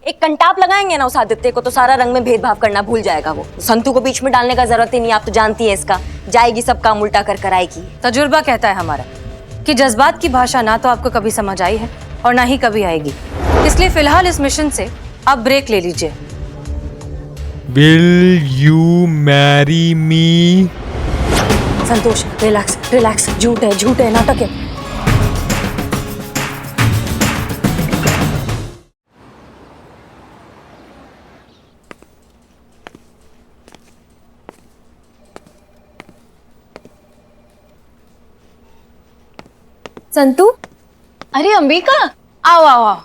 एक कंटाप लगाएंगे ना उस आदित्य को तो सारा रंग में भेदभाव करना भूल जाएगा वो। संतू को बीच में डालने का जरूरत ही नहीं, आप तो जानती है इसका, जाएगी सब काम उल्टा कर कर आएगी। तजुर्बा कहता है हमारा कि जज्बात की भाषा ना तो आपको कभी समझ आई है और ना ही कभी आएगी, इसलिए फिलहाल इस मिशन से आप ब्रेक ले लीजिए। Will you marry me? Santosh relax relax, झूठ है नाटक है। संतू, अरे अंबिका, आओ आओ आओ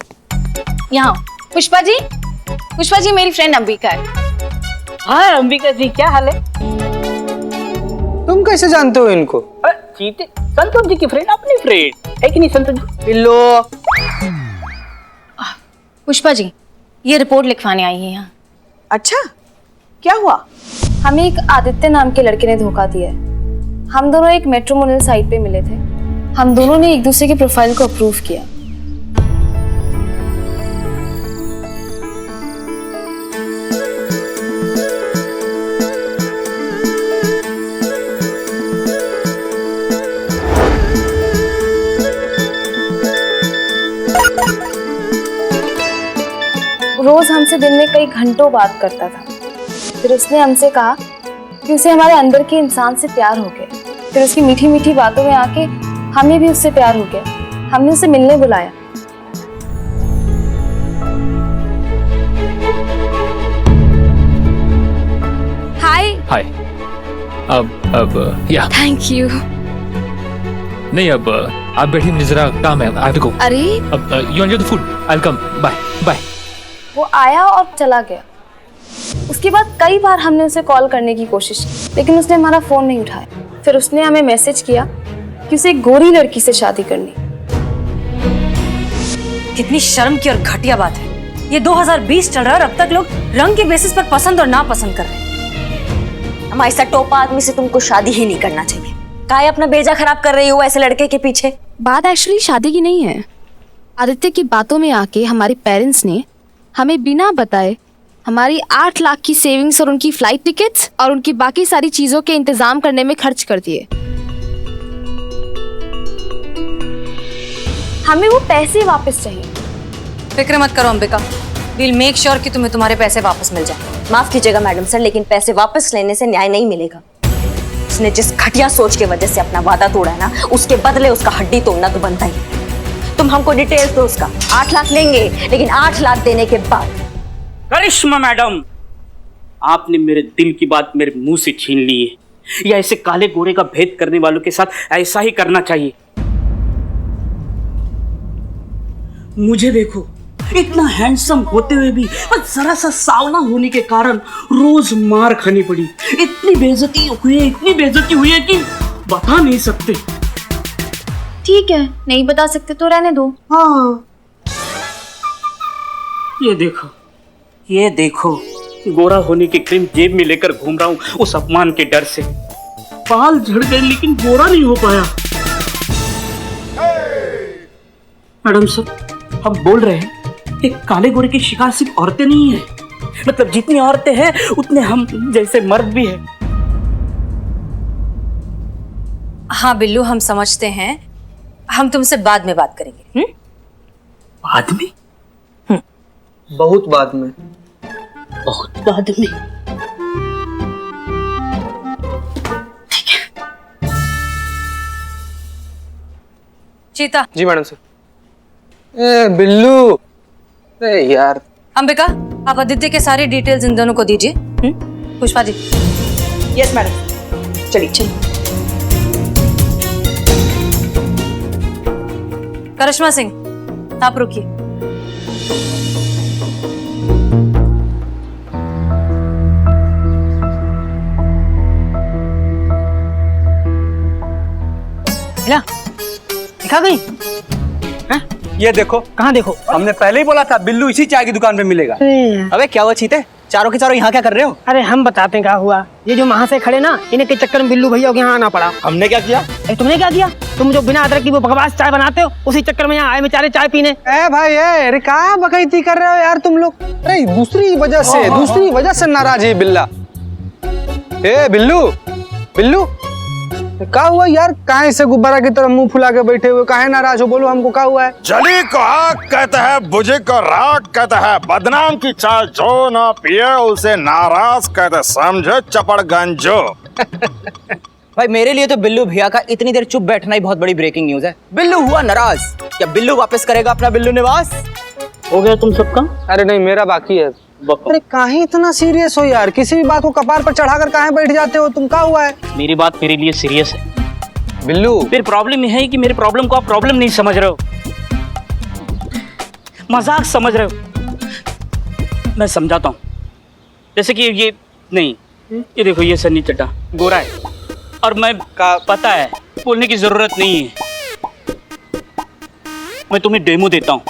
यहाँ। पुष्पा जी मेरी फ्रेंड अंबिका है। हाँ अंबिका जी, क्या हाल है? तुम कैसे जानते हो इनको? चीते संतोष जी की फ्रेंड, अपनी फ्रेंड है कि नहीं संतोष जी? पिल्लो। पुष्पा जी, ये रिपोर्ट लिखवाने आई है यहाँ। अच्छा, क्या हुआ? हमें एक आदित्य नाम के लड़के ने धोखा दिया है। हम दोनों एक मेट्रोमोनियल साइट पे मिले थे। हम दोनों ने एक दूसरे के प्रोफाइल को अप्रूव किया। रोज हमसे दिन में कई घंटों बात करता था। फिर उसने हमसे कहा कि उसे हमारे अंदर के इंसान से प्यार हो गया। फिर उसकी मीठी मीठी बातों में आके हमें भी उससे प्यार हो गया। हमने उसे मिलने बुलाया। हाय। अब या थैंक यू। नहीं, अब आप बैठिए, मुझे जरा काम है, आई हैव टू गो। अरे अब you enjoy the food, I will come, bye bye. वो आया और चला गया। उसके बाद कई बार हमने उसे कॉल करने की कोशिश की, लेकिन उसने हमारा फोन नहीं उठाया। फिर उसने हमें मैसेज किया कि उसे एक गोरी लड़की से शादी करनी। कितनी शर्म की और घटिया बात है। ये 2020 चल रहा है और अब तक लोग रंग के बेसिस पर पसंद और नापसंद कर रहे हैं। हमारे ऐसा टोपा आदमी से तुमको शादी ही नहीं करना चाहिए। काहे अपना बेजा खराब कर रही हो ऐसे लड़के के पीछे? बात एक्चुअली शादी की नहीं है। आदित्य की बातों में आके हमारे पेरेंट्स ने हमें बिना बताए हमारी 8 लाख की सेविंग्स और उनकी फ्लाइट टिकट्स और उनकी बाकी सारी चीजों के इंतजाम करने में खर्च कर दिए। हमें वो पैसे वापस चाहिए। फिक्र मत करो अंबिका, वील मेक श्योर कि तुम्हें तुम्हारे पैसे वापस मिल जाए। माफ कीजिएगा मैडम सर, लेकिन पैसे वापस लेने से न्याय नहीं मिलेगा। उसने जिस घटिया सोच की वजह से अपना वादा तोड़ा है ना, उसके बदले उसका हड्डी तोड़ना तो बनता ही है। तुम हमको डिटेल्स दो उसका। 8 लाख लेंगे, लेकिन 8 लाख देने के बाद। करिश्मा मैडम, आपने मेरे दिल की बात मेरे मुंह से छीन ली है। या ऐसे काले गोरे का भेद करने वालों के साथ ऐसा ही करना चाहिए। मुझे देखो, इतना हैंडसम होते हुए भी बस जरा सा सावला होने के कारण रोज मार खानी पड़ी। इतनी बेइज्जती हुई है कि बता नहीं सकते। ठीक है, नहीं बता सकते तो रहने दो। हाँ, ये देखो, गोरा होने की क्रीम जेब में लेकर घूम रहा हूँ उस अपमान के डर से। बाल झड़ गए लेकिन गोरा नहीं हो पाया। मैडम सर, हम बोल रहे हैं एक काले गोरे की शिकार सिर्फ औरतें नहीं है, मतलब जितनी औरतें हैं उतने हम जैसे मर्द भी हैं। हाँ बिल्लू, हम समझते हैं। हम तुमसे बाद में बात करेंगे। बाद में? बहुत बाद में। बहुत बाद में। चीता। जी मैडम सर। ए बिल्लू, अरे यार। अंबिका, आप आदित्य के सारे डिटेल्स इन दोनों को दीजिए। पुष्पा जी। यस मैडम, चलिए। करिश्मा सिंह, आप रुकिए। दिखा गई? ये देखो। कहाँ देखो? हमने पहले ही बोला था बिल्लू इसी चाय की दुकान पे मिलेगा। अबे क्या हुआ चीते, चारों के चारों यहाँ क्या कर रहे हो? अरे हम बताते हैं क्या हुआ। ये जो वहाँ से खड़े ना, इन्हें के चक्कर में बिल्लू भैया के यहाँ आना पड़ा। हमने क्या किया? तुमने क्या किया? तुम जो बिना अदरक की वो बकवास चाय बनाते हो, उसी चक्कर में यहाँ आए बेचारे चाय पीने। ए भाई अरे क्या बकैती कर रहे हो यार तुम लोग? अरे दूसरी वजह से नाराज है बिल्ला। ए बिल्लू बिल्लू क्या हुआ यार? काहे से गुब्बारा की तरह मुंह फुला के बैठे हुए, काहे नाराज हो? बोलो हमको क्या हुआ है? जली को आग कहते हैं, बुझे को राग कहते हैं, बदनाम की चाय जो ना पिए उसे नाराज कहते, समझे चपड़गंजो। भाई मेरे लिए तो बिल्लू भैया का इतनी देर चुप बैठना ही बहुत बड़ी ब्रेकिंग न्यूज है। बिल्लू हुआ नाराज, क्या बिल्लू वापस करेगा अपना बिल्लू निवास? हो गया तुम सबका? अरे नहीं मेरा बाकी है। अरे काहे इतना सीरियस हो यार? किसी भी बात को कपार पर चढ़ाकर काहे बैठ जाते हो तुम? क्या हुआ है? मेरी बात मेरे लिए सीरियस है बिल्लू। फिर प्रॉब्लम यह है कि मेरे प्रॉब्लम को आप प्रॉब्लम नहीं समझ रहे हो, मजाक समझ रहे हो। मैं समझाता हूँ। जैसे कि ये नहीं, ये देखो, ये सन्नी चड्ढा गोरा है और मैं का पता है, बोलने की जरूरत नहीं है। मैं तुम्हें डेमो देता हूँ,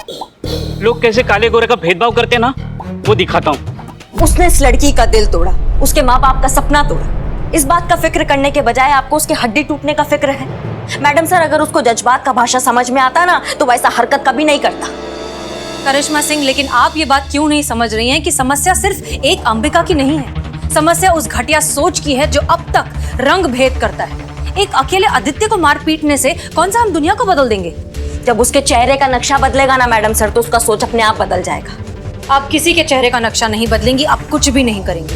लोग कैसे काले गोरे का भेदभाव करते हैं ना, वो दिखाता हूँ। उसने इस लड़की का दिल तोड़ा, उसके माँ बाप का सपना तोड़ा। इस बात का फिक्र करने के बजाय आपको उसकी हड्डी टूटने का फिक्र है। मैडम सर, अगर उसको जज्बात का भाषा समझ में आता ना, तो वैसा हरकत कभी नहीं करता। करिश्मा सिंह, लेकिन आप ये बात क्यों नहीं समझ रही हैं कि समस्या सिर्फ एक अंबिका की नहीं है। समस्या उस घटिया सोच की है जो अब तक रंग भेद करता है। एक अकेले आदित्य को मार पीटने से कौन सा हम दुनिया को बदल देंगे? जब उसके चेहरे का नक्शा बदलेगा ना मैडम सर, तो उसका सोच अपने आप बदल जाएगा। आप किसी के चेहरे का नक्शा नहीं बदलेंगी, आप कुछ भी नहीं करेंगे,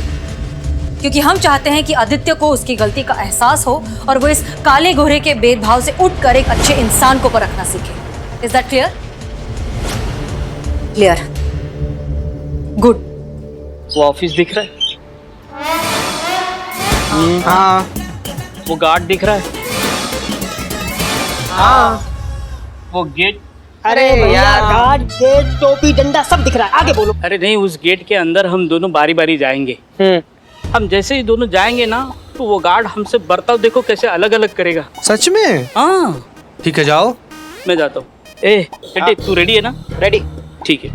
क्योंकि हम चाहते हैं कि आदित्य को उसकी गलती का एहसास हो और वो इस काले गोरे के भेदभाव से उठकर एक अच्छे इंसान को परखना सीखे। Is that clear? Clear, good. वो ऑफिस दिख रहा है? हाँ। वो गार्ड दिख रहा है? हाँ। वो गेट? अरे यार, गार्ड, गेट, टोपी, डंडा सब दिख रहा है, आगे बोलो। अरे नहीं, उस गेट के अंदर हम दोनों बारी बारी जाएंगे। हम जैसे ही दोनों जाएंगे ना, तो वो गार्ड हमसे बर्ताव देखो कैसे अलग अलग करेगा। सच में? हाँ ठीक है जाओ। मैं जाता हूँ। ए तू रेडी है ना? रेडी। ठीक है।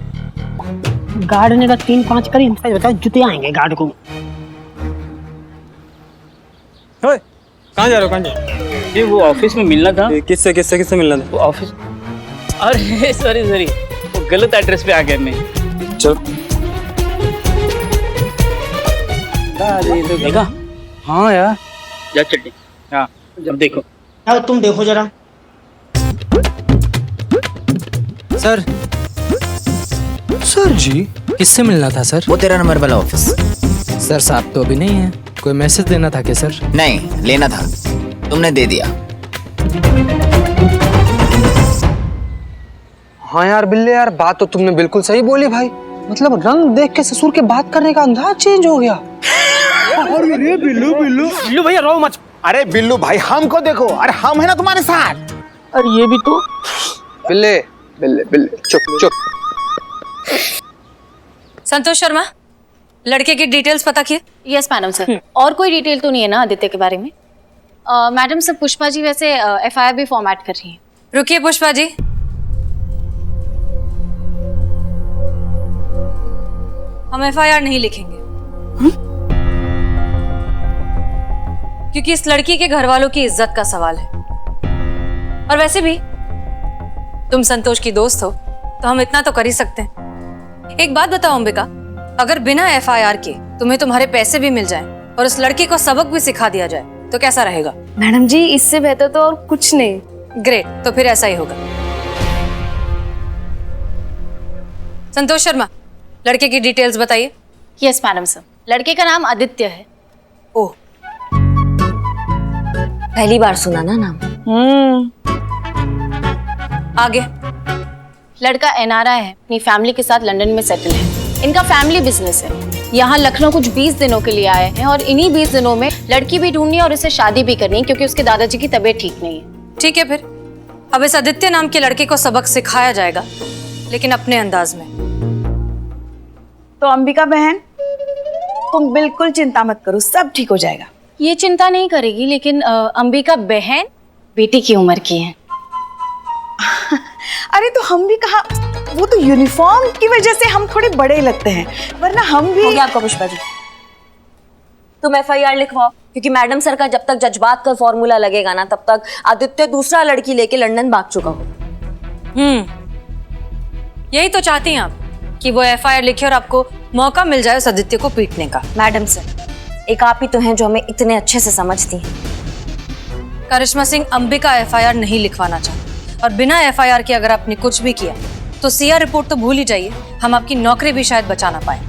गार्ड ने अगर 3-5 करी, हमसे बताओ जुते आएंगे गार्ड को। कहाँ जा रहे हो? कहाँ जा रहे हो? ये वो ऑफिस में मिलना था। किससे मिलना था? वो ऑफिस, अरे सॉरी वो गलत एड्रेस पे आ गया मैं। चल। देखा? हाँ यार। जा चट्टी। हाँ अब देखो। तुम देखो जरा। सर जी, किससे मिलना था सर? वो 13 नंबर वाला ऑफिस। सर साहब तो अभी नहीं है, कोई मैसेज देना था क्या सर? नहीं, लेना था, तुमने दे दिया। हाँ यार बिल्ले यार, बात तो तुमने बिल्कुल सही बोली भाई। मतलब रंग देख के ससुर के बात करने का अंदाज चेंज हो गया। अरे बिल्लू भैया रो मत। अरे बिल्लू भाई हमको देखो, अरे हम है ना तुम्हारे साथ। अरे ये भी तो। बिल्ले बिल्ले बिल्ले चुप चुप। संतोष शर्मा, लड़के की डिटेल्स पता किए? Yes madam sir. और कोई डिटेल तो नहीं है ना आदित्य के बारे में? मैडम सर, पुष्पा जी वैसे एफआईआर भी फॉर्मेट कर रही हैं। रुकिए पुष्पा जी, हम एफआईआर नहीं लिखेंगे। क्योंकि इस लड़की के घर वालों की इज्जत का सवाल है। और वैसे भी तुम संतोष की दोस्त हो, तो हम इतना तो कर ही सकते हैं। एक बात बताओ अंबिका, अगर बिना एफआईआर के तुम्हें तुम्हारे पैसे भी मिल जाएं और उस लड़की को सबक भी सिखा दिया जाए, तो कैसा रहेगा? मैडम जी, इससे बेहतर तो और कुछ नहीं। ग्रेट, तो फिर ऐसा ही होगा। संतोष शर्मा, लड़के की डिटेल्स बताइए। Yes madam sir. लड़के का नाम आदित्य है। ओह, पहली बार सुना ना नाम। आगे। लड़का एनआरआई है, अपनी फैमिली के साथ लंदन में सेटल है। इनका फैमिली बिजनेस है। यहाँ लखनऊ कुछ 20 दिनों के लिए आए हैं और इन्हीं 20 दिनों में लड़की भी ढूंढनी है और इसे शादी भी करनी है, क्योंकि उसके दादाजी की तबीयत ठीक नहीं है। ठीक है, फिर अब इस आदित्य नाम के लड़के को सबक सिखाया जाएगा, लेकिन अपने अंदाज में। तो अंबिका बहन, तुम बिल्कुल चिंता मत करो, सब ठीक हो जाएगा। ये चिंता नहीं करेगी, लेकिन अंबिका बहन बेटी की उम्र की है। अरे तो हम भी कहा, वो तो यूनिफॉर्म की वजह से हम थोड़े बड़े लगते हैं, वरना हम भी। हो गया आपका पुष्पा जी, तुम FIR लिखवाओ, क्योंकि मैडम सर का जब तक जज्बात का फॉर्मूला लगेगा ना, तब तक आदित्य दूसरा लड़की लेके लंदन भाग चुका हो। यही तो चाहती हैं आप कि वो FIR लिखे और आपको मौका मिल जाए उस आदित्य को पीटने का। मैडम सर, एक आप ही तो हैं जो हमें इतने अच्छे से समझती हैं। करिश्मा सिंह अंबिका FIR नहीं लिखवाना चाहती, और बिना FIR के अगर आपने कुछ भी किया तो CR रिपोर्ट तो भूल ही जाइए, हम आपकी नौकरी भी शायद बचा ना पाए।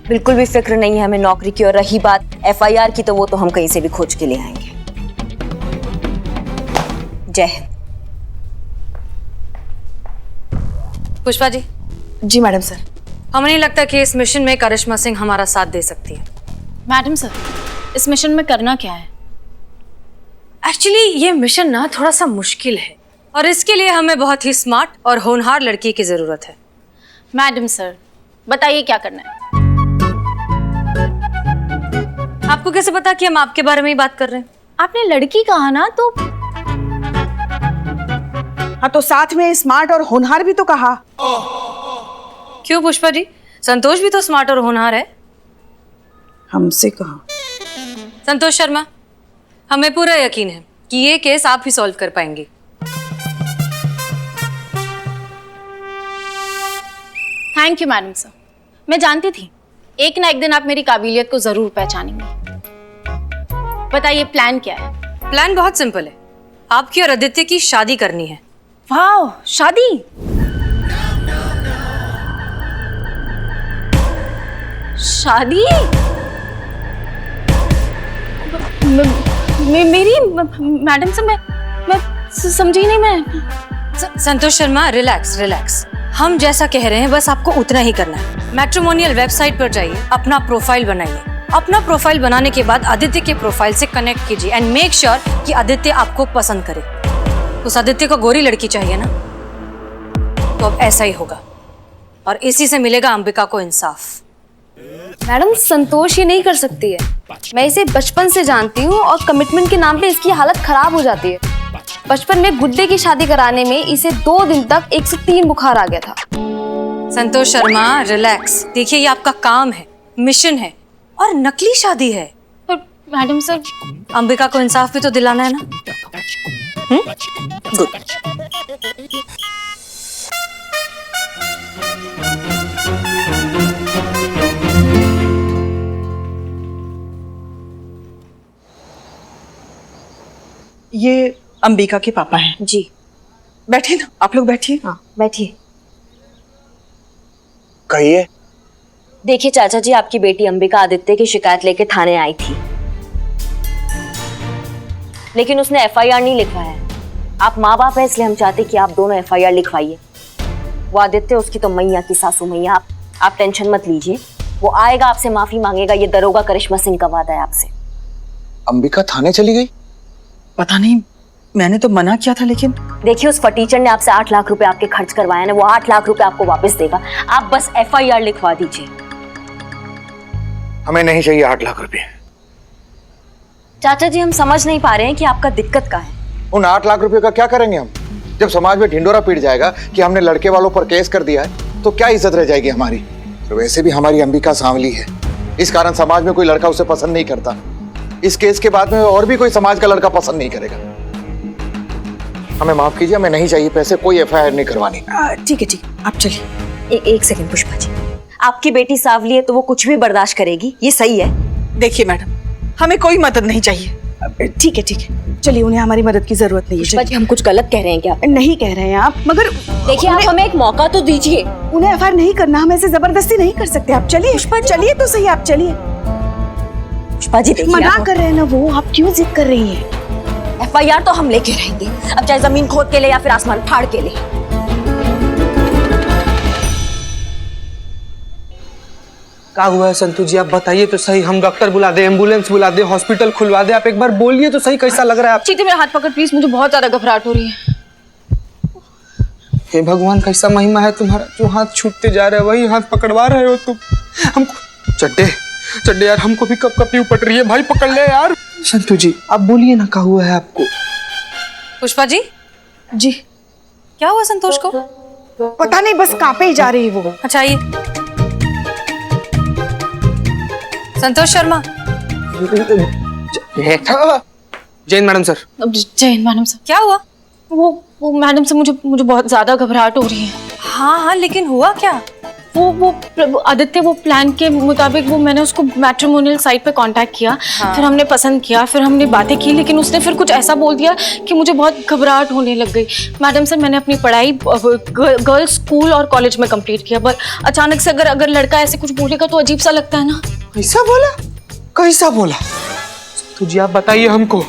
बिल्कुल भी फिक्र नहीं है हमें नौकरी की, और रही बात FIR की तो वो तो हम कहीं से भी खोज के ले आएंगे। जय हिंद। पुष्पा जी। जी मैडम सर। हमें नहीं लगता कि इस मिशन में करिश्मा सिंह हमारा साथ दे सकती है। मैडम सर, इस मिशन में करना क्या है? एक्चुअली ये मिशन ना थोड़ा सा मुश्किल है, और इसके लिए हमें बहुत ही स्मार्ट और होनहार लड़की की जरूरत है। मैडम सर, बताइए क्या करना है? आपको कैसे पता कि हम आपके बारे में ही बात कर रहे हैं? आपने लड़की कहा ना, तो हाँ तो साथ में स्मार्ट और होनहार भी तो कहा। क्यों पुष्पा जी, संतोष भी तो स्मार्ट और होनहार है। हमसे कहा? संतोष शर्मा, हमें पूरा यकीन है कि ये केस आप ही सॉल्व कर पाएंगे। थैंक यू मैडम सर, मैं जानती थी एक ना एक दिन आप मेरी काबिलियत को जरूर पहचानेंगे। बताइए प्लान क्या है? प्लान बहुत सिंपल है, आपकी और आदित्य की शादी करनी है। वाह, शादी? शादी? मेरी मैडम से मैं समझी नहीं। मैं संतोष शर्मा, रिलैक्स रिलैक्स, हम जैसा कह रहे हैं बस आपको उतना ही करना है। मैट्रिमोनियल वेबसाइट पर जाइए, अपना प्रोफाइल बनाइए। अपना प्रोफाइल बनाने के बाद आदित्य के प्रोफाइल से कनेक्ट कीजिए एंड मेक श्योर कि आदित्य आपको पसंद करे। उस आदित्य को गोरी लड़की चाहिए ना, तो अब ऐसा ही होगा, और इसी से मिलेगा अंबिका को इंसाफ। मैडम, संतोष ये नहीं कर सकती है। मैं इसे बचपन से जानती हूँ, और कमिटमेंट के नाम पे इसकी हालत खराब हो जाती है। बचपन में गुड्डे की शादी कराने में इसे 2 दिन तक 103 बुखार आ गया था। संतोष शर्मा, रिलैक्स। देखिए, ये आपका काम है, मिशन है, और नकली शादी है। पर मैडम सर, अंबिका को इंसाफ भी तो दिलाना है ना। गुड। ये अंबिका के पापा हैं। जी। बैठिए ना, आप लोग बैठिए। हाँ बैठिए। कहिए। देखिए चाचा जी, आपकी बेटी अंबिका आदित्य की शिकायत लेके थाने आई थी, लेकिन उसने FIR नहीं लिखवाया है। आप माँ बाप हैं, इसलिए हम चाहते कि आप दोनों FIR लिखवाइए। वो आदित्य उसकी तो मैया की सासू मैया, आप टेंशन मत लीजिए, वो आएगा, आपसे माफी मांगेगा। ये दरोगा करिश्मा सिंह का वादा है आपसे। अंबिका थाने चली गई? पता नहीं, मैंने तो मना किया था, लेकिन देखिए उस फटीचर ने आपसे 8 लाख रुपए आपके खर्च करवाए ना, वो 8 लाख रुपए आपको वापस देगा। आप बस FIR लिखवा दीजिए। हमें नहीं चाहिए 8 लाख रुपए। चाचा जी, हम समझ नहीं पा रहे हैं कि आपका दिक्कत क्या है। उन 8 लाख रुपए का क्या करेंगे हम? जब समाज में ढिंडोरा पीट जाएगा कि हमने लड़के वालों पर केस कर दिया है, तो क्या इज्जत रह जाएगी हमारी? तो वैसे भी हमारी अंबिका सांवली है, इस कारण समाज में कोई लड़का उसे पसंद नहीं करता। इस केस के बाद में और भी कोई समाज का लड़का पसंद नहीं करेगा। हमें माफ कीजिए, हमें नहीं चाहिए पैसे, कोई FIR नहीं करवानी। ठीक है, आप चलिए। एक सेकंड पुष्पा जी, आपकी बेटी सांवली है तो वो कुछ भी बर्दाश्त करेगी, ये सही है? देखिए मैडम, हमें कोई मदद नहीं चाहिए। ठीक है, चलिए, उन्हें हमारी मदद की जरूरत नहीं है। पुष्पा जी, हम कुछ गलत कह रहे हैं क्या? नहीं कह रहे हैं आप, मगर देखिए आप हमें एक मौका तो दीजिए। उन्हें FIR नहीं करना, हम ऐसे जबरदस्ती नहीं कर सकते। आप चलिए पुष्पा, चलिए तो सही, आप चलिए। पुष्पा जी देखिए, मना कर रहे हैं ना वो, आप क्यों जिद कर रही हैं? FIR तो हम लेके रहेंगे, अब चाहे जमीन खोद के ले या फिर आसमान फाड़ के ले। क्या हुआ है संतु जी, आप बताइए तो सही। हम डॉक्टर बुला दे, एम्बुलेंस बुला दे, हॉस्पिटल खुलवा दे? आप एक बार बोलिए तो सही, कैसा लग रहा है आप? चीते मेरा हाथ पकड़ प्लीज, मुझे बहुत ज्यादा घबराहट हो रही है। हे भगवान, कैसा महिमा है तुम्हारा, जो हाथ छूटते जा रहे हैं वही हाथ पकड़वा रहे हो तुम हमको। चड्डे यार, हमको भी कब कपी उपट रही है भाई, पकड़ ले यार। संतु जी आप बोलिए ना, क्या हुआ है आपको? पुष्पा जी, जी क्या हुआ संतोष को? पता नहीं, बस कांपे ही जा रही वो। अच्छा आइए। Santosh Sharma. Jain madam sir. Jain madam sir. क्या हुआ? वो मैडम से मुझे बहुत ज्यादा घबराहट हो रही है। हाँ हाँ, लेकिन हुआ क्या? वो आदित्य वो प्लान के मुताबिक वो मैंने उसको मैट्रिमोनियल साइट पे कांटेक्ट किया। हाँ। फिर हमने पसंद किया, फिर हमने बातें की, लेकिन उसने फिर कुछ ऐसा बोल दिया कि मुझे बहुत घबराहट होने लग गई। मैडम सर, मैंने अपनी पढ़ाई गर्ल्स स्कूल और कॉलेज में कंप्लीट किया, पर अचानक से अगर लड़का ऐसे कुछ बोलेगा तो अजीब सा लगता है ना। कैसा बोला? कैसा बोला? तुझे आप बताइए हमको,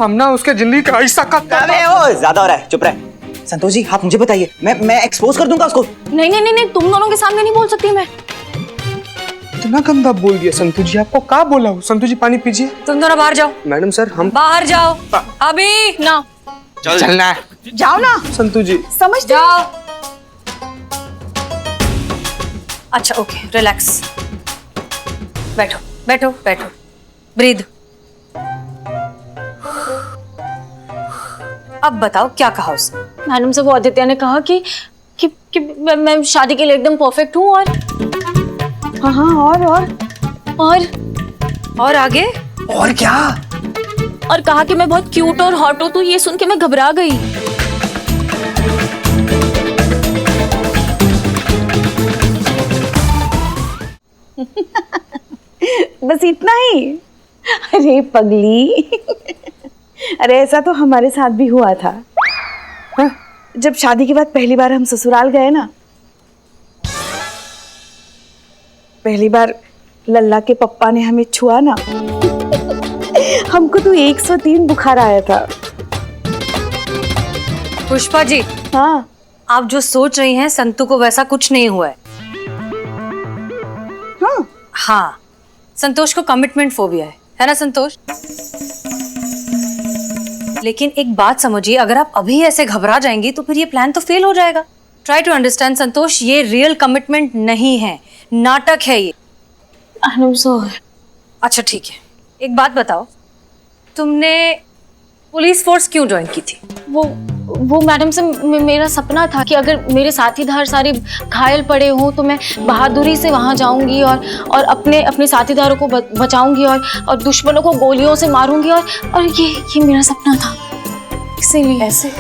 हम ना उसके जिंदगी का हिस्सा ज्यादा हो रहा है, चुप रहे। संतोष जी आप मुझे बताइए, मैं एक्सपोज कर दूंगा उसको। नहीं, तुम दोनों के सामने नहीं बोल सकती मैं। इतना गंदा बोल दिया संतोष जी, आपको क्या बोला हो? संतोष जी पानी पीजिए। तुम दोनों बाहर जाओ। मैडम सर हम बाहर जाओ अभी ना। चलना है। जाओ ना संतोष जी। समझ जाओ। अच्छा ओके, रिलैक्स, बैठो बैठो बैठो, ब्रीद। अब बताओ क्या कहा उसने? मैडम से वो आदित्य ने कहा कि मैं शादी के लिए एकदम परफेक्ट हूँ और हाँ और आगे? और क्या? और कहा कि मैं बहुत क्यूट और हॉट हूँ। तो ये सुन के मैं घबरा गई। बस इतना ही? अरे पगली, अरे ऐसा तो हमारे साथ भी हुआ था। हाँ? जब शादी के बाद पहली बार हम ससुराल गए ना, पहली बार लल्ला के पप्पा ने हमें छुआ ना, हमको तो 103 बुखार आया था। पुष्पा जी। हाँ, आप जो सोच रही हैं संतू को वैसा कुछ नहीं हुआ है। हाँ, संतोष को कमिटमेंट फोबिया है ना संतोष? लेकिन एक बात समझिए, अगर आप अभी ऐसे घबरा जाएंगी तो फिर ये प्लान तो फेल हो जाएगा। ट्राई टू अंडरस्टैंड संतोष, ये रियल कमिटमेंट नहीं है, नाटक है ये। अच्छा ठीक है, एक बात बताओ, तुमने पुलिस फोर्स क्यों ज्वाइन की थी? वो मैडम से मेरा सपना था कि अगर मेरे साथीदार सारे घायल पड़े हों तो मैं बहादुरी से वहां जाऊंगी और अपने साथीदारों को बचाऊंगी और दुश्मनों को गोलियों से मारूंगी और ये मेरा सपना था, इसीलिए ऐसे।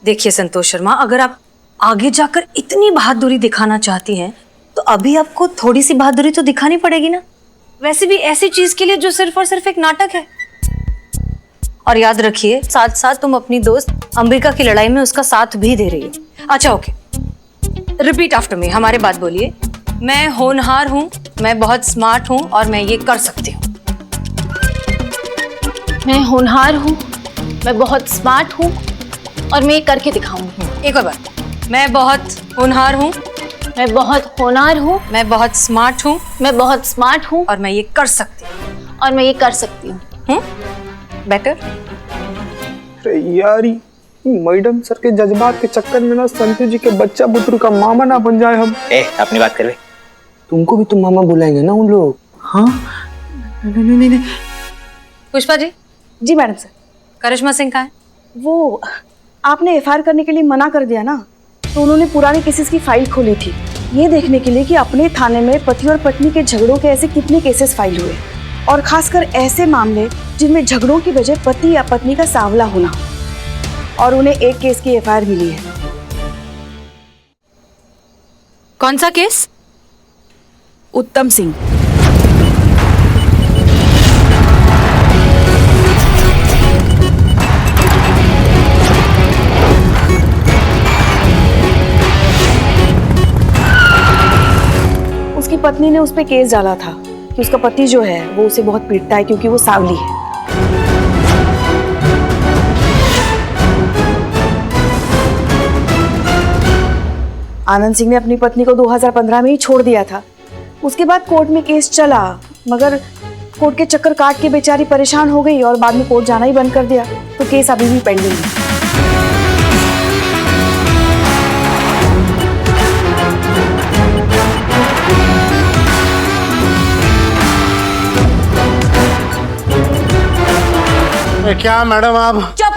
देखिए संतोष शर्मा, अगर आप आगे जाकर इतनी बहादुरी दिखाना चाहती हैं तो अभी आपको थोड़ी सी बहादुरी तो दिखानी पड़ेगी ना। वैसे भी ऐसी चीज के लिए जो सिर्फ और सिर्फ एक नाटक है। और याद रखिए, साथ साथ तुम अपनी दोस्त अंबिका की लड़ाई में उसका साथ भी दे रही हो। अच्छा ओके, रिपीट आफ्टर मी, हमारे बात बोलिए। मैं होनहार हूँ, मैं बहुत स्मार्ट हूँ और मैं ये कर सकती हूँ। मैं होनहार हूँ, मैं बहुत स्मार्ट हूँ और मैं ये करके दिखाऊंगी। एक और बार, मैं बहुत होनहार हूँ, मैं बहुत होनहार हूँ, मैं बहुत स्मार्ट हूँ, मैं बहुत स्मार्ट हूँ और मैं ये कर सकती हूँ। और मैं ये कर सकती हूँ। बेटर? अरे यार, मैडम सर के जज्बात के चक्कर में ना संतु जी के बच्चा बुतरू का मामा ना बन जाए हम। अपनी बात कर ले। तुमको भी तुम मामा बुलाएंगे ना उन लोग? हाँ नहीं। पुष्पा जी। जी मैडम सर। करिश्मा सिंह कहाँ है? वो आपने एफआईआर करने के लिए मना कर दिया ना, तो उन्होंने पुराने केसेस की फाइल खोली थी, ये देखने के लिए कि अपने थाने में पति और पत्नी के झगड़ों के ऐसे कितने केसेस फाइल हुए, और खासकर ऐसे मामले जिनमें झगड़ों की वजह पति या पत्नी का सांवला होना, और उन्हें एक केस की एफआईआर मिली है। कौन सा केस? उत्तम सिंह। उसकी पत्नी ने उस पे केस डाला था कि उसका पति जो है वो उसे बहुत पीटता है क्योंकि वो सांवली है। आनंद सिंह ने अपनी पत्नी को 2015 में ही छोड़ दिया था। उसके बाद कोर्ट में केस चला, मगर कोर्ट के चक्कर काट के बेचारी परेशान हो गई और बाद में कोर्ट जाना ही बंद कर दिया, तो केस अभी भी पेंडिंग है। क्या मैडम आप? चुप!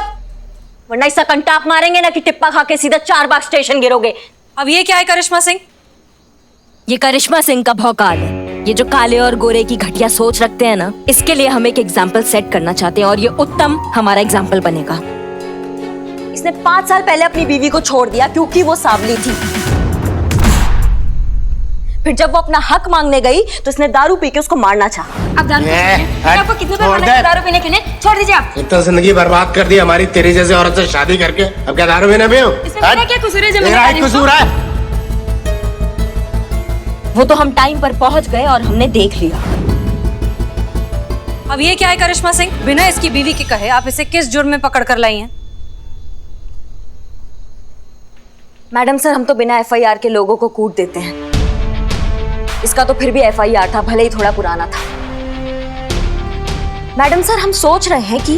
वरना ऐसा कंटाप मारेंगे ना कि टिप्पा खा के सीधा 4 बाग स्टेशन गिरोगे। अब ये क्या है करिश्मा सिंह? ये करिश्मा सिंह का भौकाल है। ये जो काले और गोरे की घटिया सोच रखते हैं ना, इसके लिए हम एक एग्जाम्पल सेट करना चाहते हैं और ये उत्तम हमारा एग्जाम्पल बनेगा। इसने 5 साल पहले अपनी बीवी को छोड़ दिया क्योंकि वो सांवली थी। फिर जब वो अपना हक मांगने गई तो इसने दारू पी के उसको मारना चाहा। अब आपको कितने बार मना किया दारू पीने के लिए? छोड़ दीजिए आप। इतना जिंदगी बर्बाद कर दी हमारी तेरी जैसे औरत से शादी करके, अब क्या दारू पीने पियो? इसमें क्या कसूर है? मेरा ही कसूर है। वो तो हम टाइम पर पहुंच गए और हमने देख लिया। अब ये क्या है करिश्मा सिंह? बिना इसकी बीवी के कहे आप इसे किस जुर्म में पकड़ कर लाई हैं? मैडम सर, हम तो बिना एफआईआर के लोगों को कूट देते हैं। इसका तो फिर भी एफआईआर था, भले ही थोड़ा पुराना था। मैडम सर, हम सोच रहे हैं कि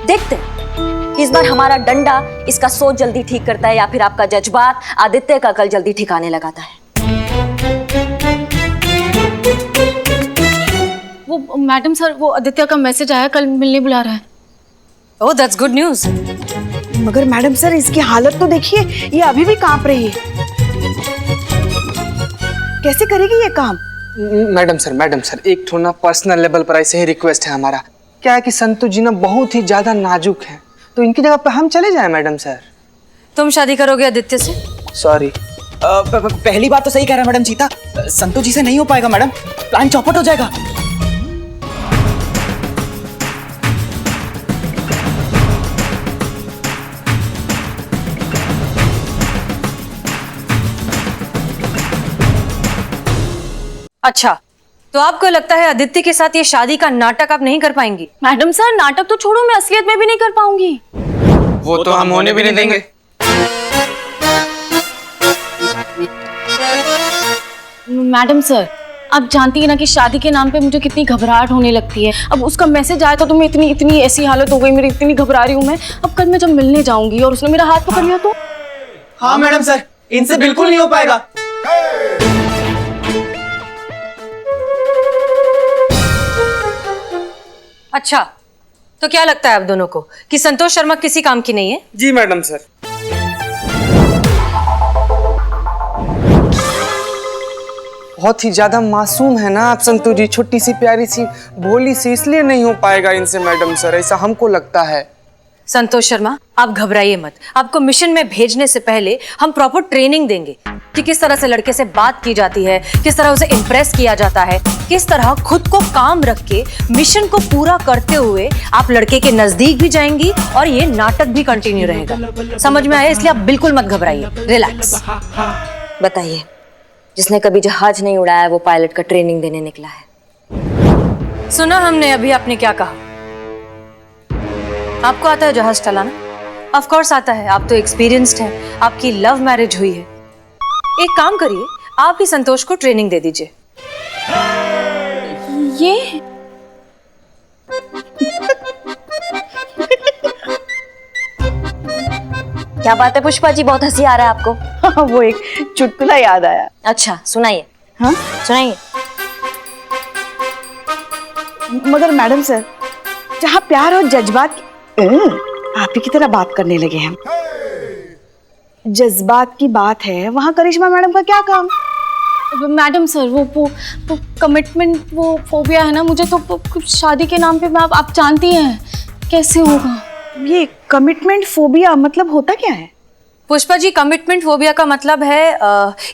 देखते हैं कि इस बार हमारा डंडा इसका सोच जल्दी ठीक करता है या फिर आपका जज्बात आदित्य का कल जल्दी ठिकाने लगाता है। वो मैडम सर, वो आदित्य का मैसेज आया, कल मिलने बुला रहा है। ओह, दैट्स गुड न्यूज़। मगर मैडम सर, इसकी हालत तो देखिए, ये अभी भी कांप रही है। कैसे करेगी ये काम? मैडम सर, एक थोड़ा पर्सनल लेवल पर ऐसे ही रिक्वेस्ट है हमारा। क्या है कि संतोष जी ना बहुत ही ज्यादा नाजुक हैं, तो इनकी जगह पे हम चले जाएं मैडम सर। तुम शादी करोगे आदित्य से? सॉरी। पहली बात तो सही कह रहा है मैडम सीता, संतोष जी से नहीं हो पाएगा मैडम, प्लान चौपट हो जाएगा। अच्छा, तो आपको लगता है आदित्य के साथ ये शादी का नाटक आप नहीं कर पाएंगी? मैडम सर, नाटक तो छोड़ो, मैं असलियत में भी नहीं कर पाऊंगी। वो तो हम होने भी नहीं देंगे। मैडम सर, आप जानती है ना कि शादी के नाम पे मुझे कितनी घबराहट होने लगती है। अब उसका मैसेज आया तो मैं इतनी ऐसी हालत हो गई मेरी, इतनी घबरा रही हूँ मैं। अब कल मैं जब मिलने जाऊंगी और उसने मेरा हाथ पकड़ लिया तो? हाँ मैडम सर, इनसे बिल्कुल नहीं हो पाएगा। अच्छा, तो क्या लगता है आप दोनों को कि संतोष शर्मा किसी काम की नहीं है? जी मैडम सर। बहुत ही ज्यादा मासूम है ना आप संतोष जी, छोटी सी प्यारी सी भोली सी, इसलिए नहीं हो पाएगा इनसे मैडम सर, ऐसा हमको लगता है। संतोष शर्मा, आप घबराइए मत। आपको मिशन में भेजने से पहले हम प्रॉपर ट्रेनिंग देंगे कि किस तरह से लड़के से बात की जाती है, किस तरह उसे इम्प्रेस किया जाता है, किस तरह खुद को काम रख के मिशन को पूरा करते हुए आप लड़के के नजदीक भी जाएंगी और ये नाटक भी कंटिन्यू रहेगा। समझ में आया? इसलिए आप बिल्कुल मत घबराइए, रिलैक्स। बताइए, जिसने कभी जहाज नहीं उड़ाया है वो पायलट का ट्रेनिंग देने निकला है। सुना हमने अभी आपने क्या कहा? आपको आता है जहाज चलाना? ऑफ कोर्स आता है, आप तो एक्सपीरियंस्ड हैं, आपकी लव मैरिज हुई है। एक काम करिए, आप ही संतोष को ट्रेनिंग दे दीजिए। ये क्या बात है पुष्पा जी, बहुत हंसी आ रहा है आपको? वो एक चुटकुला याद आया। अच्छा, सुनाइए। हाँ, सुनाइए। मगर मैडम सर, जहाँ प्यार और जज्बात आप ही की तरह बात करने लगे हम। जज्बात की बात है, वहाँ करिश्मा मैडम का क्या काम? मैडम सर, वो कमिटमेंट, वो फोबिया है ना मुझे, तो शादी के नाम पे मैं आप जानती हैं कैसे होगा। ये कमिटमेंट फोबिया मतलब होता क्या है? पुष्पा जी, कमिटमेंट फोबिया का मतलब है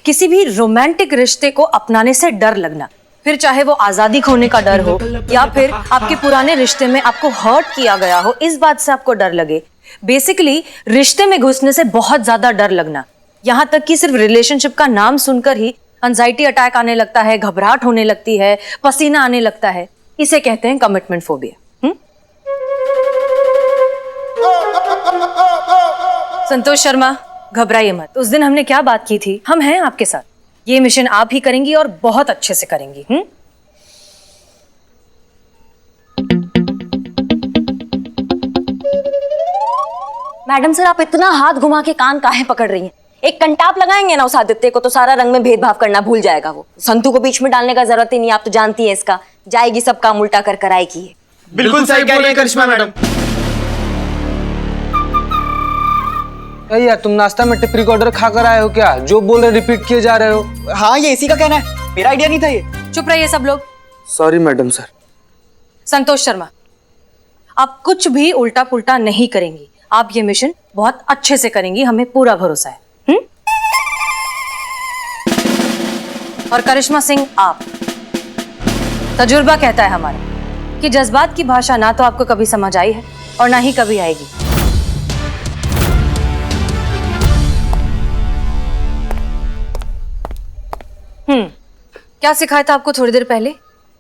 किसी भी रोमांटिक रिश्ते को अपनाने से डर लगना, फिर चाहे वो आजादी खोने का डर हो या फिर आपके पुराने रिश्ते में आपको हर्ट किया गया हो, इस बात से आपको डर लगे। बेसिकली रिश्ते में घुसने से बहुत ज्यादा डर लगना, यहाँ तक कि सिर्फ रिलेशनशिप का नाम सुनकर ही एंजाइटी अटैक आने लगता है, घबराहट होने लगती है, पसीना आने लगता है। इसे कहते हैं कमिटमेंट फोबिया। संतोष शर्मा, घबराइए मत। उस दिन हमने क्या बात की थी, हम हैं आपके साथ। ये मिशन आप ही करेंगी और बहुत अच्छे से करेंगी। मैडम सर, आप इतना हाथ घुमा के कान काहे पकड़ रही हैं? एक कंटाप लगाएंगे ना उस आदित्य को तो सारा रंग में भेदभाव करना भूल जाएगा वो। संतू को बीच में डालने का जरूरत ही नहीं, आप तो जानती हैं इसका। जाएगी सब काम उल्टा कर कराएगी। बिल्कुल सही कह रही है करिश्मा मैडम। अरे यार तुम नाश्ता में टिप रिकॉर्डर खाकर आए हो क्या? जो बोल रहे रिपीट किए जा रहे हो। हाँ ये इसी का कहना है, मेरा आइडिया नहीं था ये। चुप रहिए सब लोग। Sorry madam sir. Santosh Sharma, आप कुछ भी उल्टा पुल्टा नहीं करेंगी। आप ये मिशन बहुत अच्छे से करेंगी, हमें पूरा भरोसा है। और करिश्मा सिंह, आप, तजुर्बा कहता है हमारा कि जज्बात की भाषा ना तो आपको कभी समझ आई है और ना ही कभी आएगी। क्या सिखाया था आपको थोड़ी देर पहले?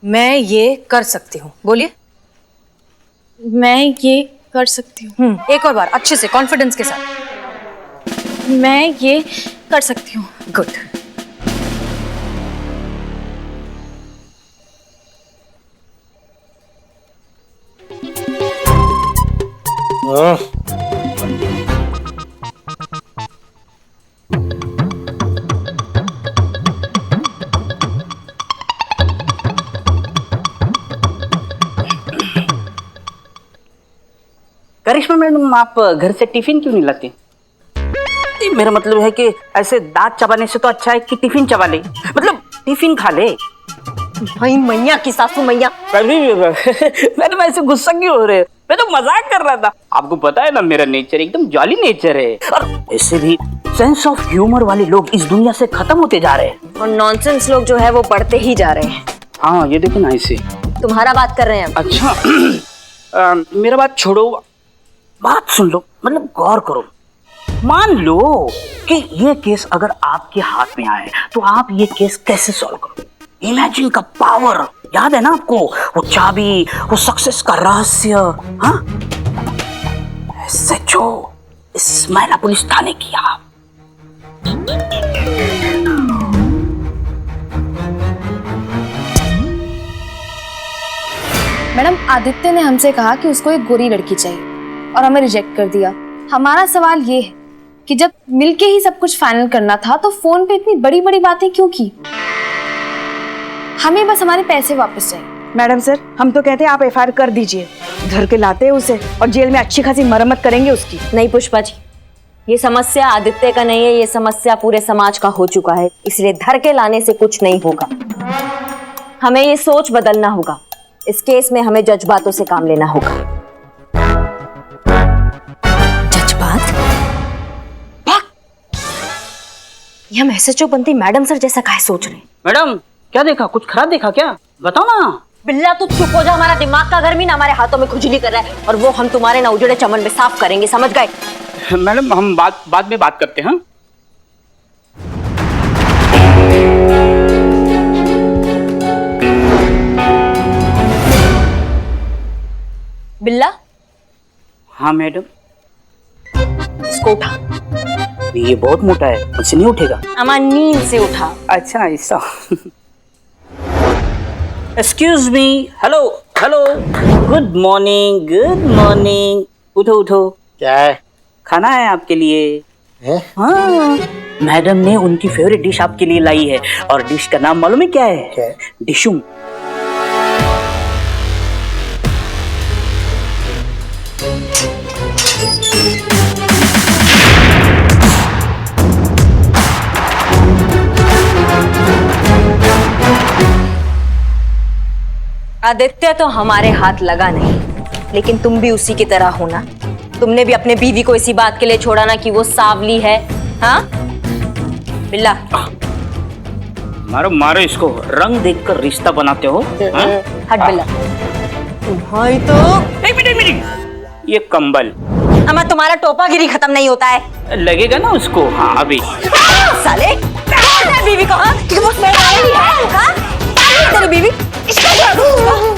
मैं ये कर सकती हूँ, बोलिए। मैं ये कर सकती हूँ। एक और बार अच्छे से, कॉन्फिडेंस के साथ। मैं ये कर सकती हूँ। गुड। करिश्मा मैडम, आप घर से टिफिन क्यों नहीं लाती? नहीं, मेरा मतलब है कि ऐसे दांत चबाने से तो अच्छा है कि टिफिन चबा ले, मतलब टिफिन खा ले। भाई मैया की सासू मैया। मैडम ऐसे गुस्सा क्यों हो रहे हो? मैं तो मजाक कर रहा था। आपको पता है ना मेरा नेचर एकदम जॉली नेचर है। और ऐसे भी सेंस ऑफ ह्यूमर वाले लोग इस दुनिया से खत्म होते जा रहे हैं और नॉनसेंस लोग जो है वो बढ़ते ही जा रहे हैं। हाँ ये देखो ना ऐसे। तुम्हारा बात कर रहे हैं हम। अच्छा मेरा बात छोड़ो, बात सुन लो, मतलब गौर करो। मान लो कि ये केस अगर आपके हाथ में आए तो आप ये केस कैसे सॉल्व करो? इमेजिन का पावर याद है ना आपको? वो चाबी, वो सक्सेस का रहस्य। हाँ सचो इस्माइला पुलिस थाने की आप। मैडम, आदित्य ने हमसे कहा कि उसको एक गोरी लड़की चाहिए और हमें रिजेक्ट कर दिया। हमारा सवाल ये है कि जब मिलके ही सब कुछ फाइनल करना था तो फोन पे इतनी बड़ी बड़ी बातें क्यों की? हमें बस हमारे पैसे वापस चाहिए। मैडम सर, हम तो कहते हैं आप एफआईआर कर दीजिए। घर के लाते हैं उसे और जेल में अच्छी खासी मरम्मत करेंगे उसकी। नहीं पुष्पा जी, ये समस्या आदित्य का नहीं है, ये समस्या पूरे समाज का हो चुका है, इसलिए धर के लाने से कुछ नहीं होगा। हमें ये सोच बदलना होगा। इस केस में हमें जज्बातों से काम लेना होगा। जज्बात? ये हम एसएचओ बनती मैडम सर जैसा काहे सोच रहे हैं? मैडम क्या देखा? कुछ खराब देखा क्या? बताओ ना। बिल्ला तू चुप हो जा, हमारा दिमाग का गर्मी ना हमारे हाथों में खुजली कर रहा है और वो हम तुम्हारे ना उजड़े चमन में साफ करेंगे, समझ गए? मैडम हम बाद में बात करते हैं। बिल्ला। हाँ मैडम। इसको उठा। ये बहुत मोटा है, मुझसे नहीं उठेगा। अमा नींद से उठा। अच्छा ऐसा। Excuse me. Hello hello, good morning good morning. उठो उठो। क्या है? खाना है आपके लिए है? हाँ मैडम ने उनकी फेवरेट डिश आपके लिए लाई है और डिश का नाम मालूम है क्या है? क्या है? डिशुम। आदित्य तो हमारे हाथ लगा नहीं, लेकिन तुम भी उसी की तरह हो ना। तुमने भी अपने बीवी को इसी बात के लिए छोड़ा ना कि वो सांवली है। हाँ बिल्ला, मारो मारो इसको, रंग देखकर रिश्ता बनाते हो। हट बिल्ला। तुम्हारी तो एक मिनट, ये कंबल। अमा तुम्हारा टोपागिरी खत्म नहीं होता है। लगेगा ना उसको। हाँ अभी। साले बीवी को, हाँ कि वो स्मेल आ रही है। हाँ तेरी बीवी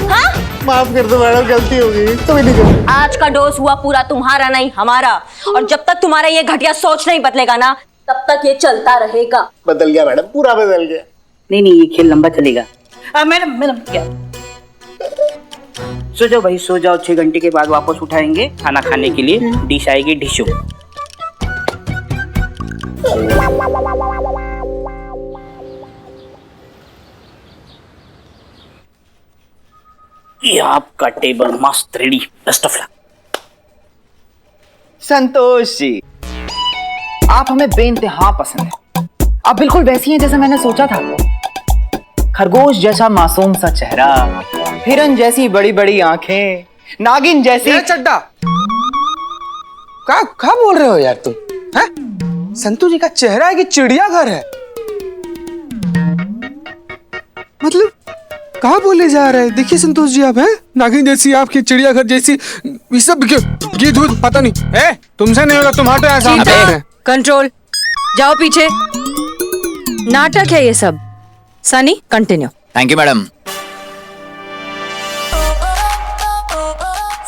हाँ? माफ कर दो मैडम, गलती हो गई, तो नहीं गलती। आज का डोज हुआ पूरा तुम्हारा नहीं हमारा, और जब तक तुम्हारा ये घटिया सोच नहीं बदलेगा ना तब तक ये चलता रहेगा। बदल गया मैडम, पूरा बदल गया। नहीं नहीं ये खेल लंबा चलेगा। मैडम मैडम क्या? सो जाओ भाई सो जाओ, 6 घंटे के बाद वापस उठाएंगे खाना खाने के लिए। डिश आएगी डिशो। ये आपका टेबल मस्त ready. Best of luck. Santosh ji, आप हमें बेइंतहा पसंद है। आप बिल्कुल वैसी हैं जैसा मैंने सोचा था। खरगोश जैसा मासूम सा चेहरा, हिरन जैसी बड़ी बड़ी आंखें, नागिन जैसी। चड्डा क्या बोल रहे हो यार तुम? हैं? संतू जी का चेहरा है कि चिड़ियाघर है? मतलब कहाँ बोले जा रहे हैं? देखिए संतोष जी, आप हैं नागिन जैसी, आपकी चिड़ियाघर जैसी, ये सब ये दूध पता नहीं है। तुमसे नहीं होगा, तुम हटो ऐसा। कंट्रोल, जाओ पीछे। नाटक है ये सब। Sunny continue. Thank you madam.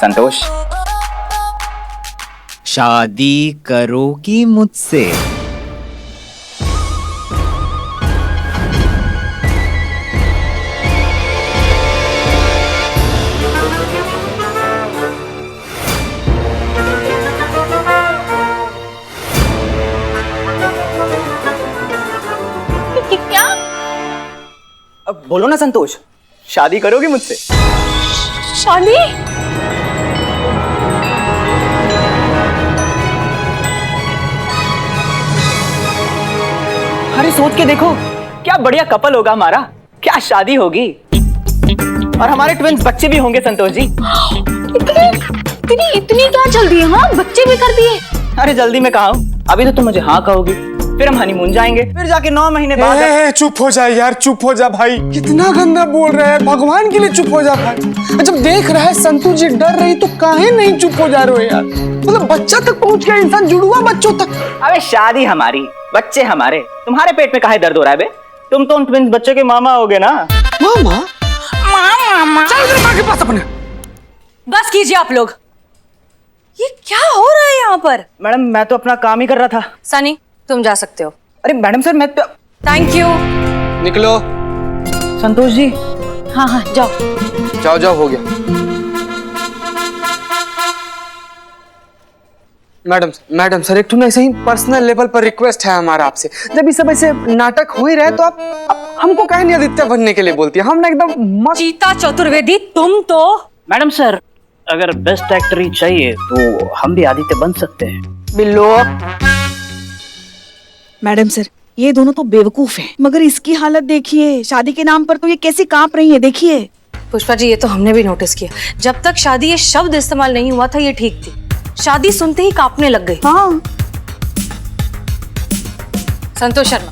Santosh, शादी करोगी मुझसे? क्या? अब बोलो ना संतोष, शादी करोगी मुझसे? शादी? अरे सोच के देखो, क्या बढ़िया कपल होगा हमारा, क्या शादी होगी, और हमारे ट्विंस बच्चे भी होंगे संतोष जी। इतनी क्या जल्दी है? हाँ, बच्चे भी कर दिए? अरे जल्दी में कहा हूँ, अभी तो तुम मुझे हाँ कहोगी, फिर हम हनीमून जाएंगे, फिर जाके 9 महीने बाद। चुप हो जा यार, चुप हो जा भाई। कितना गंदा बोल रहा है, भगवान के लिए चुप हो जा भाई। जब देख रहा है संतू जी डर रही तो काहे नहीं चुप हो जा रहे हो यार? मतलब बच्चा तक पहुंच गया इंसान, जुड़वा बच्चों तक। अबे शादी हमारी, बच्चे हमारे, तुम्हारे पेट में काहे दर्द हो रहा है बे? तुम तो उन ट्विंस बच्चों के मामा होगे ना। मामा? चल इधर माँ के पास अपने। बस कीजिए आप लोग, ये क्या हो रहा है यहाँ पर? मैडम मैं तो अपना काम ही कर रहा था। सनी तुम जा सकते हो। अरे मैडम सर मैं तो। Thank you. निकलो। संतोष जी। हाँ हाँ जाओ जाओ जाओ, हो गया। मैडम सर, एक ऐसे ही पर्सनल लेवल पर रिक्वेस्ट है हमारा आपसे। जब ये सब ऐसे नाटक हो ही रहे तो आप हमको काहे नहीं आदित्य बनने के लिए बोलती है? हम ना एकदम मस्त। चीता चतुर्वेदी तुम तो। मैडम सर, अगर बेस्ट एक्टर ही चाहिए तो हम भी आदित्य बन सकते हैं। बिल्लो। मैडम सर, ये दोनों तो बेवकूफ हैं, मगर इसकी हालत देखिए, शादी के नाम पर तो ये कैसी कांप रही है, देखिए। पुष्पा जी, ये तो हमने भी नोटिस किया। जब तक शादी ये शब्द इस्तेमाल नहीं हुआ था ये ठीक थी, शादी सुनते ही कांपने लग गई। हाँ। संतोष शर्मा,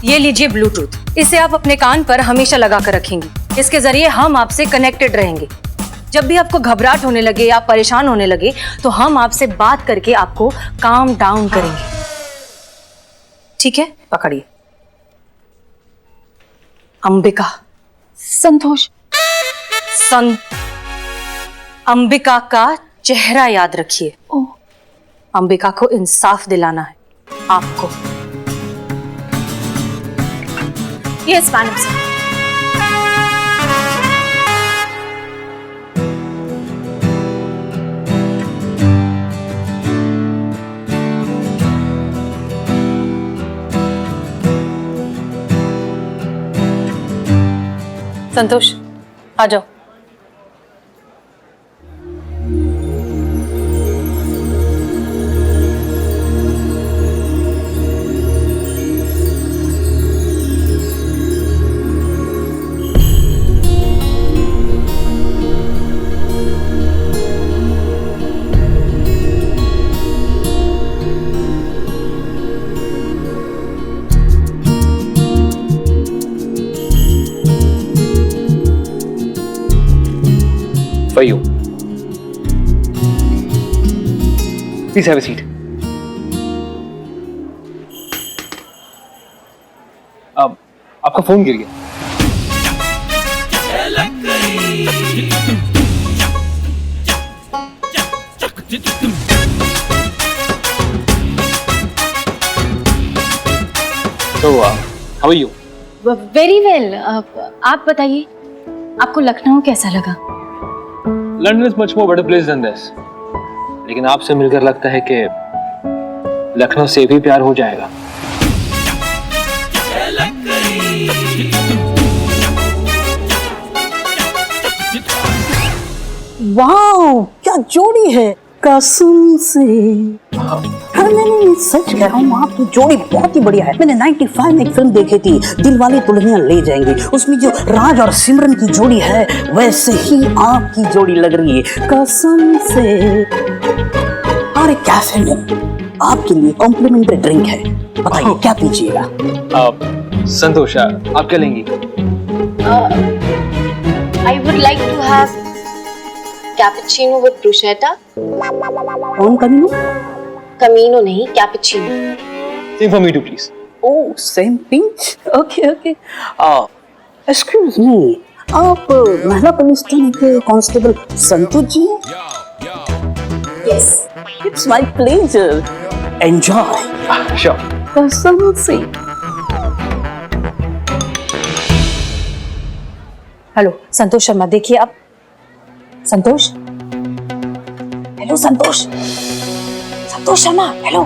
ये लीजिए ब्लूटूथ, इसे आप अपने कान पर हमेशा लगा कर रखेंगे। इसके जरिए हम आपसे कनेक्टेड रहेंगे। जब भी आपको घबराहट होने लगे या परेशान होने लगे तो हम आपसे बात करके आपको काम डाउन करेंगे। ठीक है, पकड़िए। अंबिका। संतोष। अंबिका का चेहरा याद रखिए। अंबिका को इंसाफ दिलाना है आपको। Yes madam sir. संतोष आ जाओ। For you. Please have a seat. अब आपका फोन गिर गया। So, how are you? Very well. आप बताइए, आपको लखनऊ कैसा लगा? London is much more better place than this. लेकिन आपसे मिलकर लगता है कि लखनऊ से भी प्यार हो जाएगा। वाह, क्या जोड़ी है, कसम से हाँ, नहीं, सच कह रहा हूँ, आपकी जोड़ी बहुत ही बढ़िया है। मैंने 95 में एक फिल्म देखी थी, दिल वाले दुल्हनिया ले जाएंगे। उसमें जो राज और सिमरन की जोड़ी है, वैसे ही आपकी जोड़ी लग रही है, कसम से। और एक कैफे में आपके लिए कॉम्प्लीमेंट्री ड्रिंक है, बताइए क्या पीजिएगा? संतोष, आप क्या लेंगी? I would like to have cappuccino with bruschetta. कौन कमीनो? Camino नहीं, cappuccino. Same for me too, please. Oh, same pinch. Okay. Excuse me, आप महिला पुलिस थाने के कांस्टेबल संतोष जी हैं? Yes. It's my pleasure. Enjoy. Sure. कसम से। हेलो संतोष शर्मा, देखिए आप। संतोष, हेलो संतोष शर्मा, हेलो।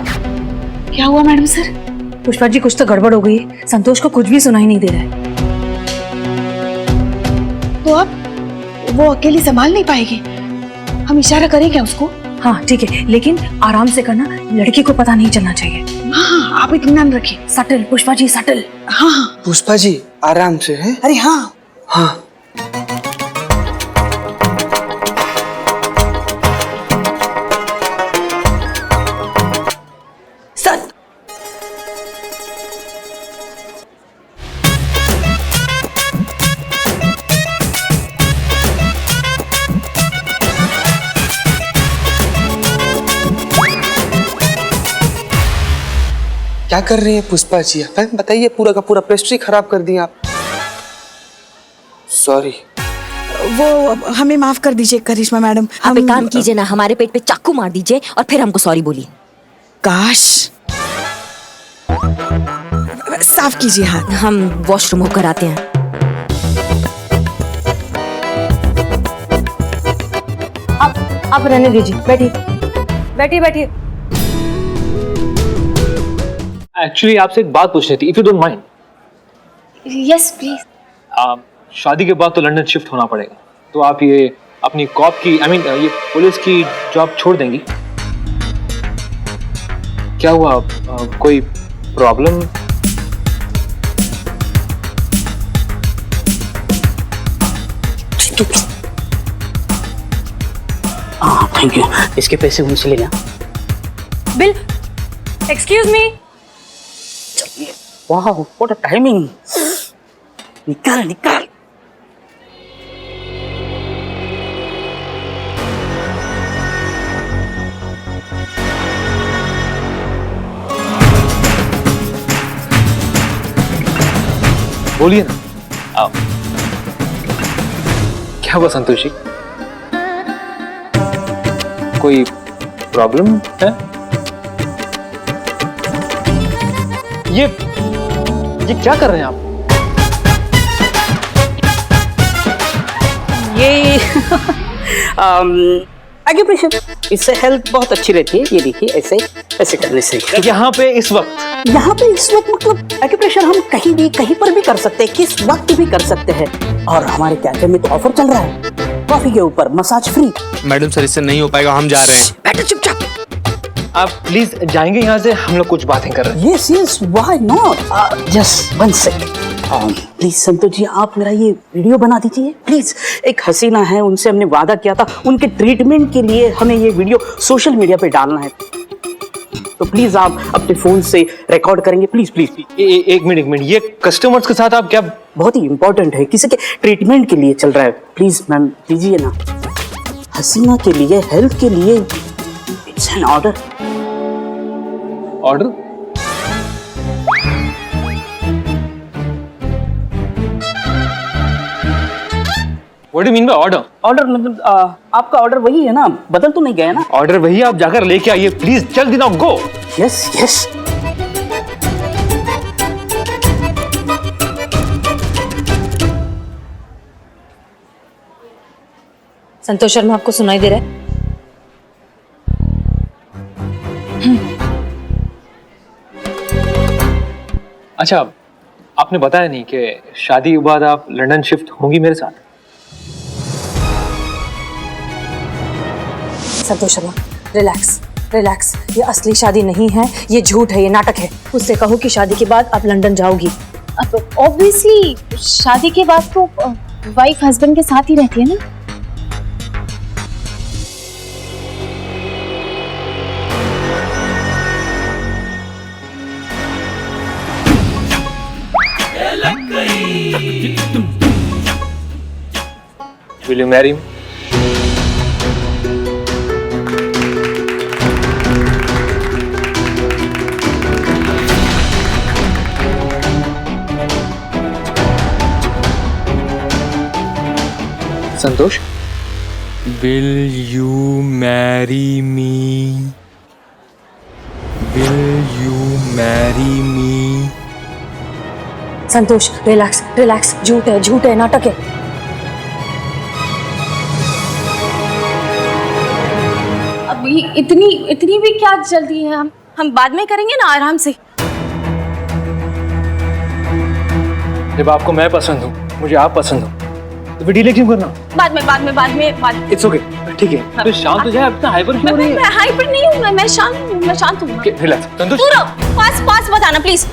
क्या हुआ मैडम सर? पुष्पा जी, कुछ तो गड़बड़ हो गई है। संतोष को कुछ भी सुनाई नहीं दे रहा है। तो अब वो अकेली संभाल नहीं पाएगी, हम इशारा करें क्या उसको? हाँ ठीक है, लेकिन आराम से करना, लड़की को पता नहीं चलना चाहिए। हाँ, आप इत्मीनान रखिए। Subtle Pushpa ji, subtle. हाँ पुष्पा जी आराम से है। अरे हाँ। हाँ क्या कर रही हैं पुष्पा जी? बताइए, पूरा का पूरा पेस्ट्री खराब कर दिया आप। सॉरी। वो हमें माफ कर दीजिए करिश्मा मैडम। आप एक काम कीजिए ना, हमारे पेट पे चाकू मार दीजिए और फिर हमको सॉरी बोलिए। काश। साफ कीजिए हाथ। हम वॉशरूम होकर आते हैं। आप रहने दीजिए, बैठिए। एक्चुअली आपसे एक बात पूछनी थी, if you don't mind. Yes, please. शादी के बाद तो लंदन शिफ्ट होना पड़ेगा, तो आप ये अपनी कॉप की ये पुलिस की जॉब छोड़ देंगी? क्या हुआ? कोई प्रॉब्लम? हाँ थैंक यू, इसके पैसे उनसे ले लेना। Bill, excuse me. वाह, व्हाट अ टाइमिंग। निकाल। बोलिए ना। क्या हुआ संतोष जी? कोई प्रॉब्लम है? ये क्या कर रहे हैं आप? ये एक्यूप्रेशर, इससे हेल्थ बहुत अच्छी रहती है। ये देखिए, ऐसे करने से। यहाँ पे इस वक्त मतलब एक्यूप्रेशर हम कहीं पर भी कर सकते हैं, किस वक्त भी कर सकते हैं। और हमारे कैफे में तो ऑफर चल रहा है, कॉफी के ऊपर मसाज फ्री। मैडम सर, इससे नहीं हो पाएगा, हम जा रहे हैं। बैठो चुपचाप। आप प्लीज जाएंगे यहाँ से, हम लोग कुछ बातें कर रहे हैं। Yes, why not. Just 1 second. Please Santosh ji, आप मेरा ये वीडियो बना दीजिए प्लीज। एक हसीना है, उनसे हमने वादा किया था, उनके ट्रीटमेंट के लिए हमें ये वीडियो सोशल मीडिया पे डालना है। तो प्लीज आप अपने फोन से रिकॉर्ड करेंगे, प्लीज। एक मिनट, ये कस्टमर्स के साथ आप क्या? बहुत ही इंपॉर्टेंट है, किसी के ट्रीटमेंट के लिए चल रहा है। प्लीज मैम दीजिए ना, हसीना के लिए, हेल्थ के लिए। It's an order. What do you mean by order? Order मतलब आपका ऑर्डर वही है ना, बदल तो नहीं गया ना? ऑर्डर वही, आप जाकर लेके आइए प्लीज, जल्दी ना, गो। यस। संतोष शर्मा, आपको सुनाई दे रहा है? अच्छा, आपने बताया नहीं कि शादी के बाद आप लंदन शिफ्ट होंगी मेरे साथ? संतोष शर्मा, रिलैक्स। रिलैक्स, ये असली शादी नहीं है, ये झूठ है, ये नाटक है। उससे कहो कि शादी के बाद आप लंदन जाओगी। ऑब्वियसली शादी के बाद तो वाइफ हस्बैंड के साथ ही रहती है ना। Will you marry me? Santosh? Will you marry me? Will you marry me? Santosh relax relax, झूठ है, नाटक है। अभी इतनी भी क्या जल्दी है? हम बाद में करेंगे ना, आराम से। जब आपको मैं पसंद हूँ, मुझे आप पसंद हो, तो फिर डीले क्यों करना? बाद में। इट्स ओके, ठीक है। तो शांत हो जाए, अपना हाइपर क्यों हो रही है? मैं हाइपर नहीं हूँ, मैं शांत हूँ। रिलैक्स। संतोष पास बताना प्लीज।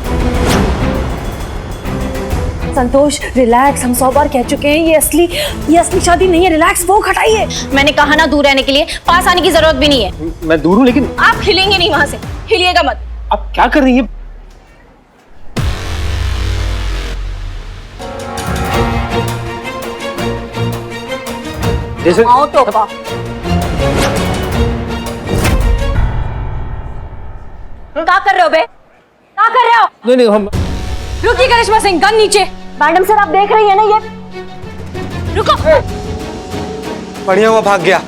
संतोष रिलैक्स, हम 100 बार कह चुके हैं, ये असली शादी नहीं है। रिलैक्स, वो हटाइए। मैंने कहा ना दूर रहने के लिए, पास आने की जरूरत भी नहीं है। मैं दूर हूँ, लेकिन आप हिलेंगे नहीं, वहां से हिलिएगा मत। आप क्या कर रही हैं? जैसे क्या कर रहे हो बे? क्या कर रहे हो? नहीं हम रुकिए करिश्मा सिंह, गन नीचे। मैडम सर आप देख रही है ना ये? रुको। बढ़िया हुआ भाग गया।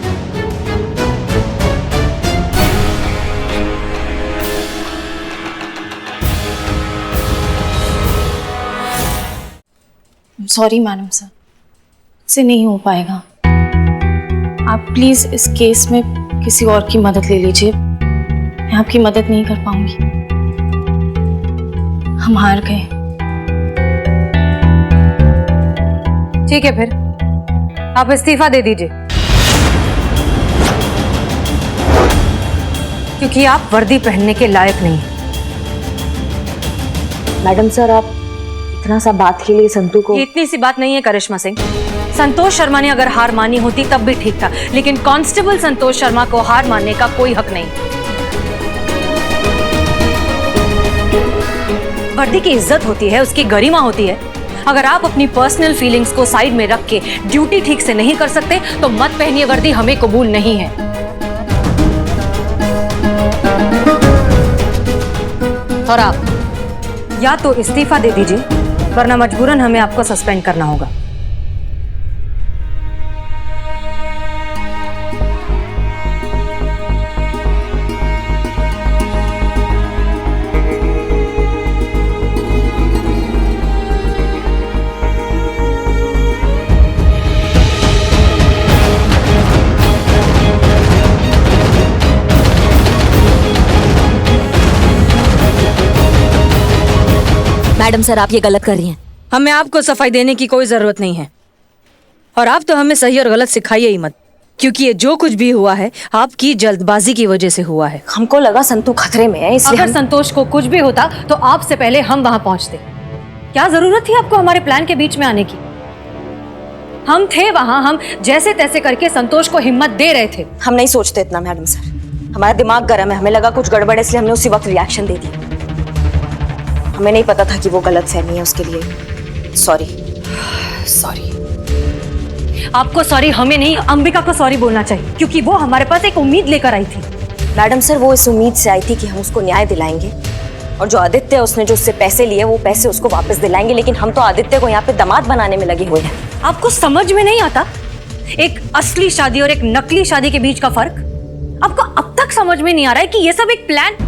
सॉरी मैडम सर, इससे नहीं हो पाएगा। आप प्लीज इस केस में किसी और की मदद ले लीजिए। मैं आपकी मदद नहीं कर पाऊंगी। हम हार गए। ठीक है, फिर आप इस्तीफा दे दीजिए, क्योंकि आप वर्दी पहनने के लायक नहीं हैं। मैडम सर आप इतना सा बात के लिए संतू को... ये इतनी सी बात नहीं है करिश्मा सिंह। संतोष शर्मा ने अगर हार मानी होती तब भी ठीक था, लेकिन कांस्टेबल संतोष शर्मा को हार मानने का कोई हक नहीं। वर्दी की इज्जत होती है, उसकी गरिमा होती है। अगर आप अपनी पर्सनल फीलिंग्स को साइड में रख के ड्यूटी ठीक से नहीं कर सकते तो मत पहनिए वर्दी, हमें कबूल नहीं है। और आप या तो इस्तीफा दे दीजिए, वरना मजबूरन हमें आपको सस्पेंड करना होगा। मैडम सर आप ये गलत कर रही हैं। हमें आपको सफाई देने की कोई जरूरत नहीं है, और आप तो हमें सही और गलत सिखाइए ही मत, क्योंकि ये जो कुछ भी हुआ है आपकी जल्दबाजी की वजह से हुआ है। हमको लगा संतू खतरे में है, इसलिए अगर संतोष को कुछ भी होता तो आपसे पहले हम वहां पहुंचते। क्या जरूरत थी आपको हमारे प्लान के बीच में आने की? हम थे वहां, हम जैसे तैसे करके संतोष को हिम्मत दे रहे थे। हम नहीं सोचते इतना मैडम सर, हमारा दिमाग गर्म है, हमें लगा कुछ गड़बड़ है, इसलिए हमने उसी वक्त रिएक्शन दे दिया। हमें नहीं पता था कि वो गलत फहमी है, उसके लिए सॉरी। आपको सॉरी हमें नहीं, अंबिका को सॉरी बोलना चाहिए, क्योंकि वो हमारे पास एक उम्मीद लेकर आई थी। मैडम सर वो इस उम्मीद से आई थी कि हम उसको न्याय दिलाएंगे, और जो आदित्य है उसने जो उससे पैसे लिए वो पैसे उसको वापस दिलाएंगे, लेकिन हम तो आदित्य को यहाँ पे दामाद बनाने में लगे हुए हैं। आपको समझ में नहीं आता एक असली शादी और एक नकली शादी के बीच का फर्क? आपको अब तक समझ में नहीं आ रहा है कि ये सब एक प्लान...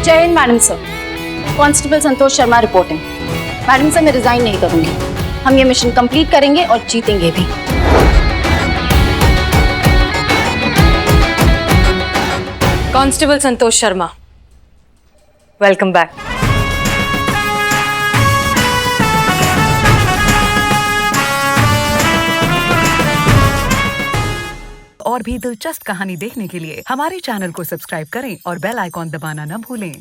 जय Hind madam sir, constable Santosh Sharma reporting. Madam से मैं रिजाइन नहीं करूंगी। हम ये मिशन कंप्लीट करेंगे और जीतेंगे भी। Constable Santosh Sharma, welcome back. और भी दिलचस्प कहानी देखने के लिए हमारे चैनल को सब्सक्राइब करें और बेल आइकॉन दबाना न भूलें।